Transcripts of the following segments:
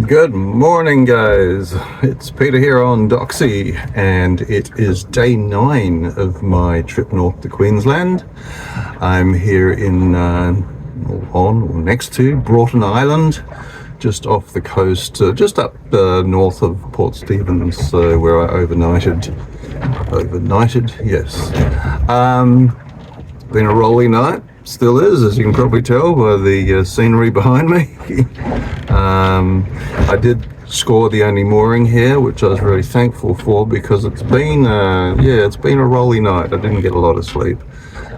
Good morning, guys. It's Peter here on Doxie, and it is day 9 of my trip north to Queensland. I'm here in next to Broughton Island, just off the coast, just up north of Port Stephens, where I overnighted. Yes. Been a rolling night. Still is, as you can probably tell by the scenery behind me. I did score the only mooring here, which I was really thankful for, because it's been a rolling night. I didn't get a lot of sleep.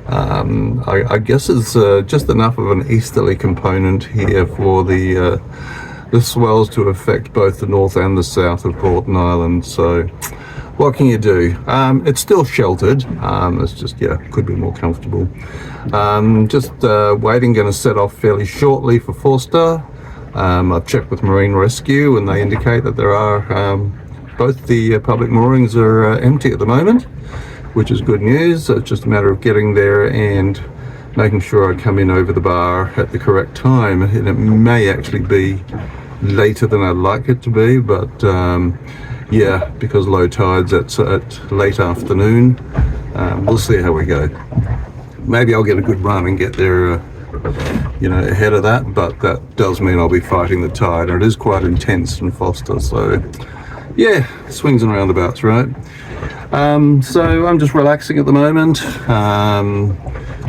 I guess it's just enough of an easterly component here for the swells to affect both the north and the south of Broughton Island. So what can you do? It's still sheltered. It's just, could be more comfortable. Just waiting, going to set off fairly shortly for Forster. I've checked with Marine Rescue and they indicate that there are both the public moorings are empty at the moment, which is good news. So it's just a matter of getting there and making sure I come in over the bar at the correct time. And it may actually be later than I'd like it to be, but because low tides at late afternoon. We'll see how we go. Maybe I'll get a good run and get there ahead of that, but that does mean I'll be fighting the tide, and it is quite intense in Forster. So swings and roundabouts, right? So I'm just relaxing at the moment,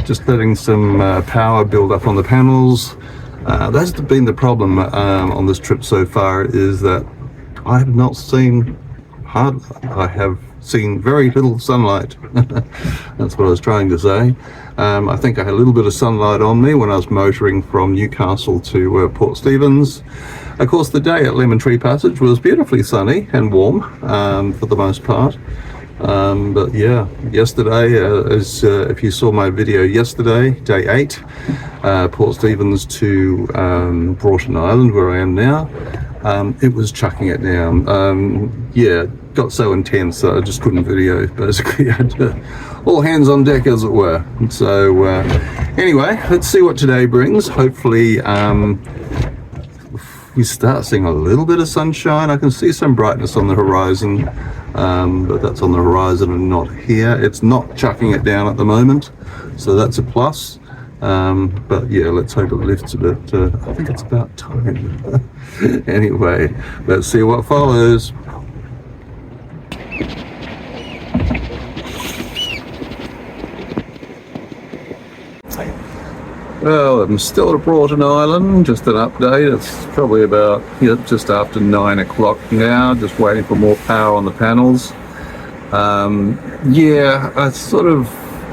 just letting some power build up on the panels. That's been the problem on this trip so far, is that I have not seen I have seen very little sunlight. That's what I was trying to say. I think I had a little bit of sunlight on me when I was motoring from Newcastle to Port Stephens. Of course, the day at Lemon Tree Passage was beautifully sunny and warm for the most part. But yesterday, if you saw my video yesterday, day 8, Port Stephens to Broughton Island, where I am now, it was chucking it down. Got so intense that I just couldn't video. Basically, I had all hands on deck, as it were. So anyway, let's see what today brings. Hopefully we start seeing a little bit of sunshine. I can see some brightness on the horizon, but that's on the horizon and not here. It's not chucking it down at the moment, so that's a plus. But let's hope it lifts a bit. I think it's about time. Anyway, let's see what follows. Well, I'm still at Broughton Island. Just an update. It's probably about just after 9 o'clock now. Just waiting for more power on the panels. I sort of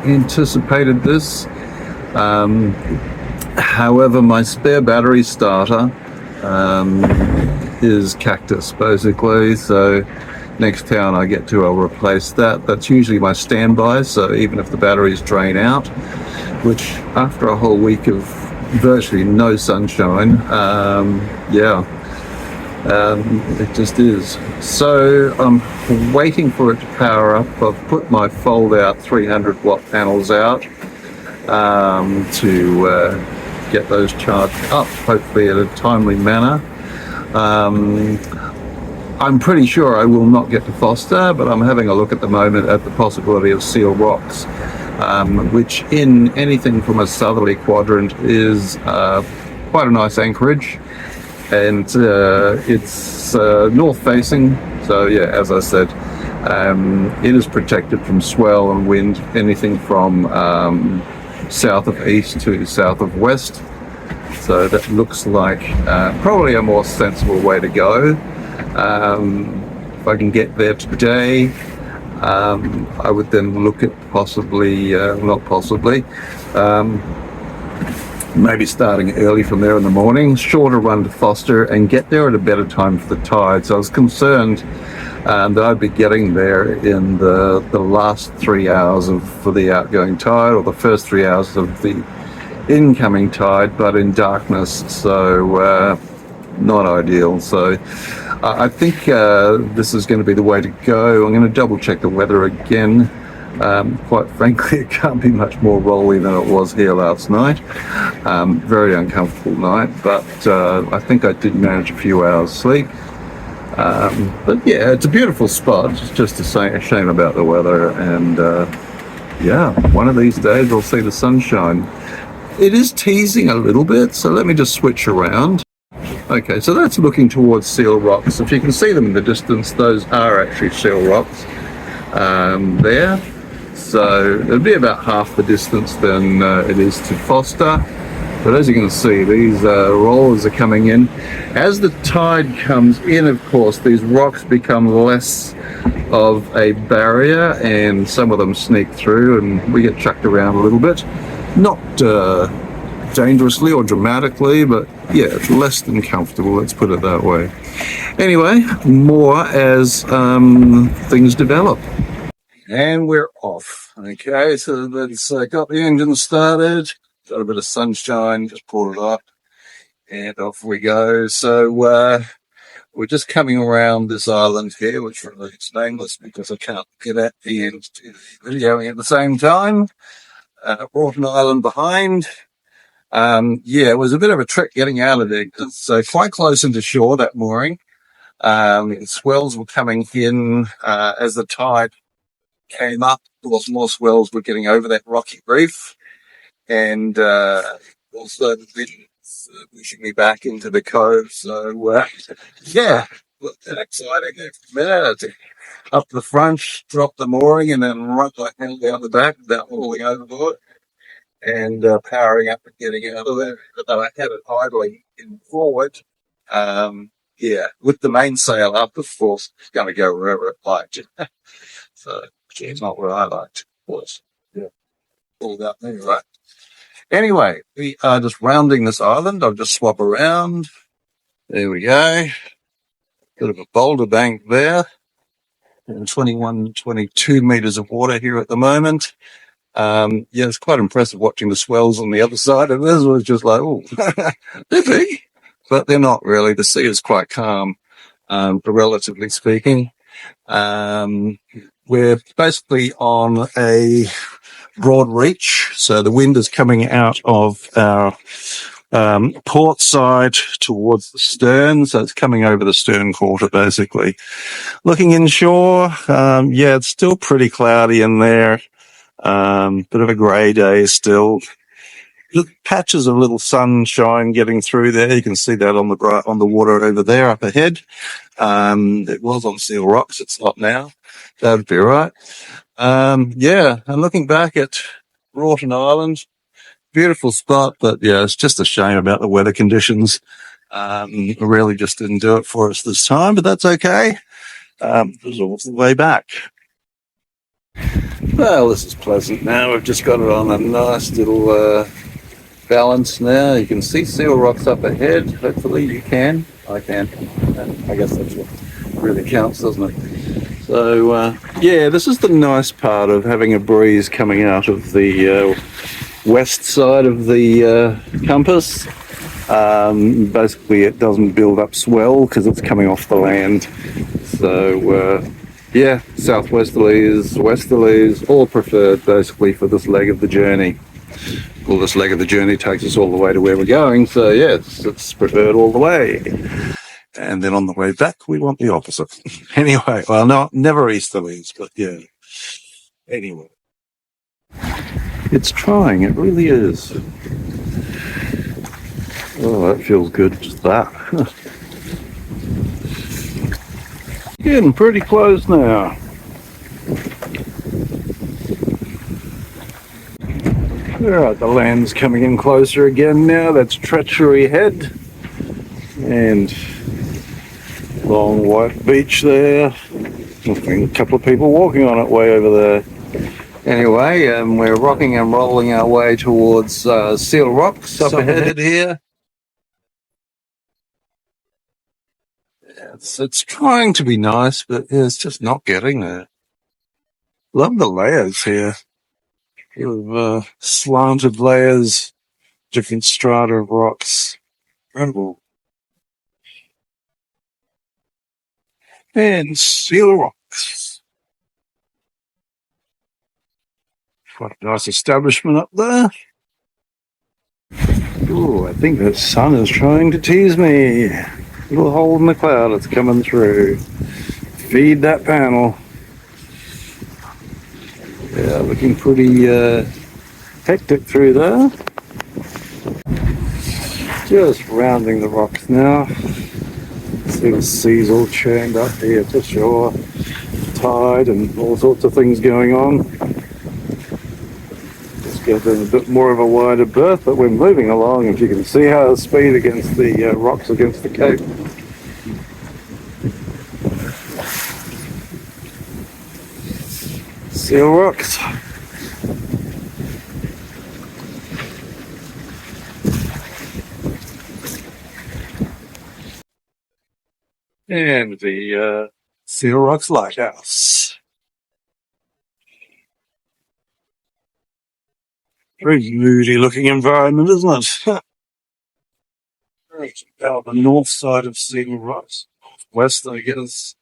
anticipated this. However, my spare battery starter is cactus, basically. So next town I get to, I'll replace that. That's usually my standby. So even if the batteries drain out, which after a whole week of virtually no sunshine, it just is. So I'm waiting for it to power up. I've put my fold out 300 watt panels out to get those charged up, hopefully in a timely manner. I'm pretty sure I will not get to Forster, but I'm having a look at the moment at the possibility of Seal Rocks, which in anything from a southerly quadrant is quite a nice anchorage, and it's north facing. So as I said, it is protected from swell and wind, anything from south of east to south of west. So that looks like probably a more sensible way to go. If I can get there today, I would then look at maybe starting early from there in the morning, shorter run to Forster, and get there at a better time for the tide. So I was concerned that I'd be getting there in the last 3 hours for the outgoing tide, or the first 3 hours of the incoming tide, but in darkness, so not ideal. So I think this is going to be the way to go. I'm going to double check the weather again. Quite frankly, it can't be much more rolly than it was here last night. Very uncomfortable night, but I think I did manage a few hours sleep. But yeah, it's a beautiful spot. It's just a shame about the weather, and yeah, one of these days I'll see the sunshine. It is teasing a little bit, so let me just switch around. Okay, so that's looking towards Seal Rocks. If you can see them in the distance, those are actually Seal Rocks there. So it'll be about half the distance than it is to Foster. But as you can see, these rollers are coming in. As the tide comes in, of course, these rocks become less of a barrier, and some of them sneak through, and we get chucked around a little bit. Not dangerously or dramatically, but yeah, it's less than comfortable, let's put it that way. Anyway, more as things develop. And we're off. Okay, so let's got the engine started, got a bit of sunshine, just pulled it up, and off we go. So we're just coming around this island here, which is nameless because I can't get at the end videoing at the same time. Broughton Island behind. Yeah, it was a bit of a trick getting out of there. It's quite close into shore, that mooring. Swells were coming in as the tide came up. There was more swells were getting over that rocky reef, and also the wind pushing me back into the cove. So yeah, exciting. Minute up the front, drop the mooring, and then run like hell down the back without falling overboard, and powering up and getting out of there. Though I had it idling in forward. Yeah, with the mainsail up, of course, it's going to go wherever it liked. So it's not what I liked, of course. Yeah, all that thing, right? Anyway, we are just rounding this island. I'll just swap around. There we go. Bit of a boulder bank there. And 21, 22 meters of water here at the moment. Yeah, it's quite impressive watching the swells on the other side of this. It was just like, oh, they're big, but they're not really. The sea is quite calm, relatively speaking. We're basically on a broad reach, so the wind is coming out of our port side towards the stern, so it's coming over the stern quarter basically. Looking inshore, yeah, it's still pretty cloudy in there. Bit of a grey day still. Patches of little sunshine getting through there. You can see that on the water over there up ahead. It was on Seal Rocks. It's not now. That'd be right. Yeah, and looking back at Broughton Island, beautiful spot, but yeah, it's just a shame about the weather conditions. Really just didn't do it for us this time, but that's okay. It was all the way back. Well, this is pleasant now. We've just got it on a nice little balance now. You can see Seal Rocks up ahead. Hopefully you can. I can. I guess that's what really counts, doesn't it? So, yeah, this is the nice part of having a breeze coming out of the west side of the compass. Basically, it doesn't build up swell because it's coming off the land. So, yeah, southwesterlies, westerlies, all preferred basically for this leg of the journey. Well, this leg of the journey takes us all the way to where we're going, so yeah, it's preferred all the way. And then on the way back, we want the opposite. Anyway, well, no, never easterlies, but yeah. Anyway. It's trying, it really is. Oh, that feels good, just that. Getting pretty close now. Alright, the land's coming in closer again now. That's Treachery Head. And long white beach there. A couple of people walking on it way over there. Anyway, we're rocking and rolling our way towards Seal Rocks up ahead here. It's trying to be nice, but yeah, it's just not getting there. Love the layers here. With slanted layers, different strata of rocks. Incredible. And Seal Rocks. Quite a nice establishment up there. Oh, I think the sun is trying to tease me. Little hole in the cloud that's coming through. Feed that panel. Yeah, looking pretty hectic through there. Just rounding the rocks now. See the sea's all churned up here to shore. Tide and all sorts of things going on. Just getting a bit more of a wider berth, but we're moving along. If you can see how the speed against the rocks against the cape. Seal rocks. And the Seal Rocks Lighthouse. Very moody looking environment, isn't it? Out the north side of Seal Rocks, west, I guess.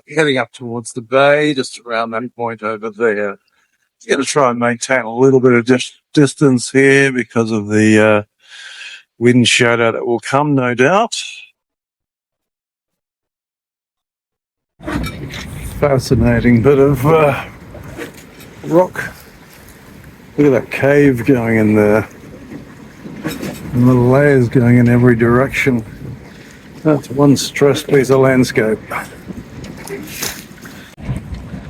Heading up towards the bay, just around that point over there. Going to try and maintain a little bit of distance here because of the wind shadow that will come, no doubt. Fascinating bit of rock. Look at that cave going in there. And the layers going in every direction. That's one stressed piece of landscape.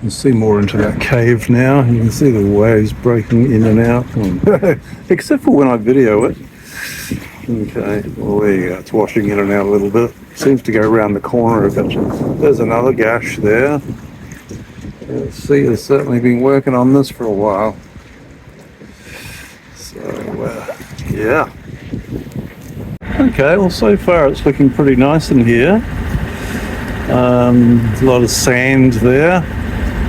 You see more into that cave now. You can see the waves breaking in and out. Except for when I video it. Okay, well there you go. It's washing in and out a little bit. Seems to go around the corner a bit. There's another gash there. The sea has certainly been working on this for a while. So, yeah. Okay, well so far it's looking pretty nice in here. There's a lot of sand there.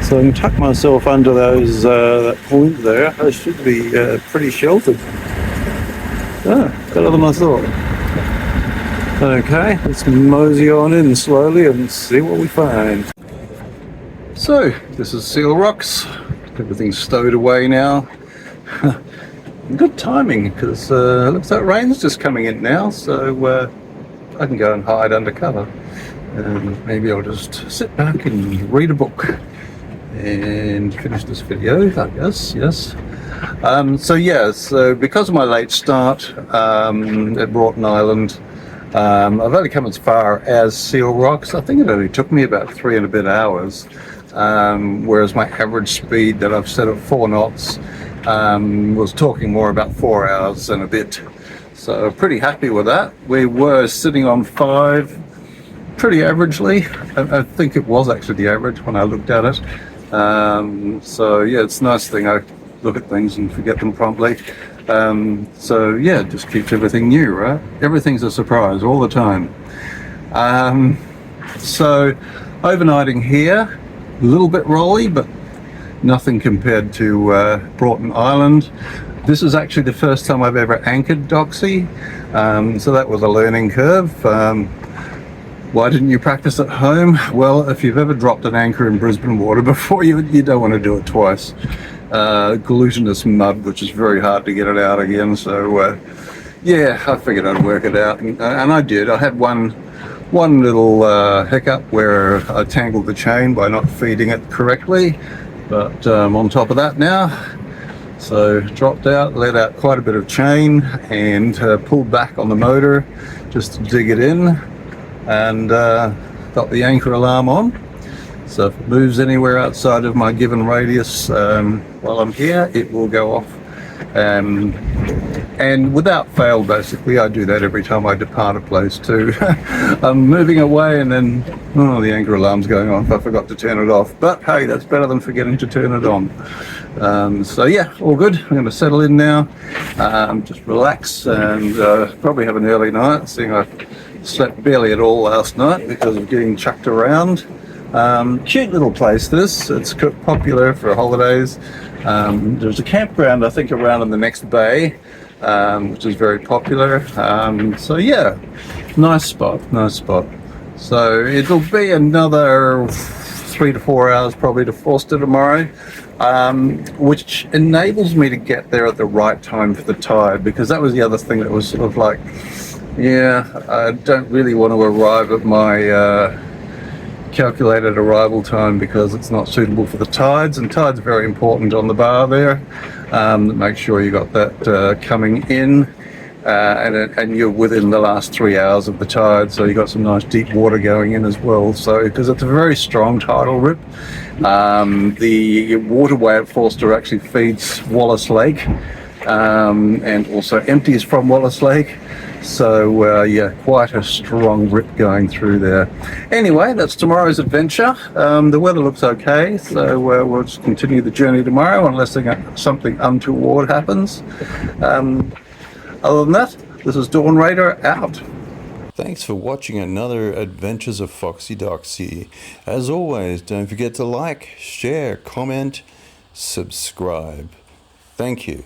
So I can tuck myself under those that point there. I should be pretty sheltered. Better than I thought. Okay, let's mosey on in slowly and see what we find. So, this is Seal Rocks. Everything's stowed away now. Good timing, because it looks like rain's just coming in now, so I can go and hide under cover. And maybe I'll just sit back and read a book and finish this video, I guess, yes. So because of my late start at Broughton Island, I've only come as far as Seal Rocks. I think it only took me about 3 and a bit hours, whereas my average speed that I've set at 4 knots was talking more about 4 hours and a bit. So pretty happy with that. We were sitting on 5 pretty averagely. I think it was actually the average when I looked at it. So yeah, it's a nice thing. I look at things and forget them promptly. So yeah, it just keeps everything new, right? Everything's a surprise all the time. So overnighting here, a little bit rolly, but nothing compared to Broughton Island. This is actually the first time I've ever anchored Doxie, so that was a learning curve. Why didn't you practice at home? Well, if you've ever dropped an anchor in Brisbane water before, you don't want to do it twice. Glutinous mud, which is very hard to get it out again. So yeah, I figured I'd work it out, and I did. I had one little hiccup where I tangled the chain by not feeding it correctly, but on top of that now. So dropped out, let out quite a bit of chain, and pulled back on the motor just to dig it in, and got the anchor alarm on. So if it moves anywhere outside of my given radius while I'm here, it will go off. And without fail, basically, I do that every time I depart a place too. I'm moving away and then, the anchor alarm's going off. I forgot to turn it off. But hey, that's better than forgetting to turn it on. So yeah, all good. I'm going to settle in now, just relax, and probably have an early night, seeing I slept barely at all last night because of getting chucked around. Cute little place this. It's popular for holidays. There's a campground I think around in the next bay, which is very popular. So yeah, nice spot. So it'll be another 3 to 4 hours probably to Forster tomorrow. which enables me to get there at the right time for the tide, because that was the other thing that was sort of like, yeah, I don't really want to arrive at my calculated arrival time because it's not suitable for the tides, and tides are very important on the bar there. Make sure you got that coming in, and you're within the last 3 hours of the tide, so you got some nice deep water going in as well. So because it's a very strong tidal rip, the waterway at Forster actually feeds Wallace Lake, and also empties from Wallace Lake. So yeah, quite a strong rip going through there. Anyway, that's tomorrow's adventure. The weather looks okay, so we'll just continue the journey tomorrow unless something untoward happens. Other than that, this is Dawn Raider out. Thanks for watching another Adventures of Foxy Doxie. As always, don't forget to like, share, comment, subscribe. Thank you.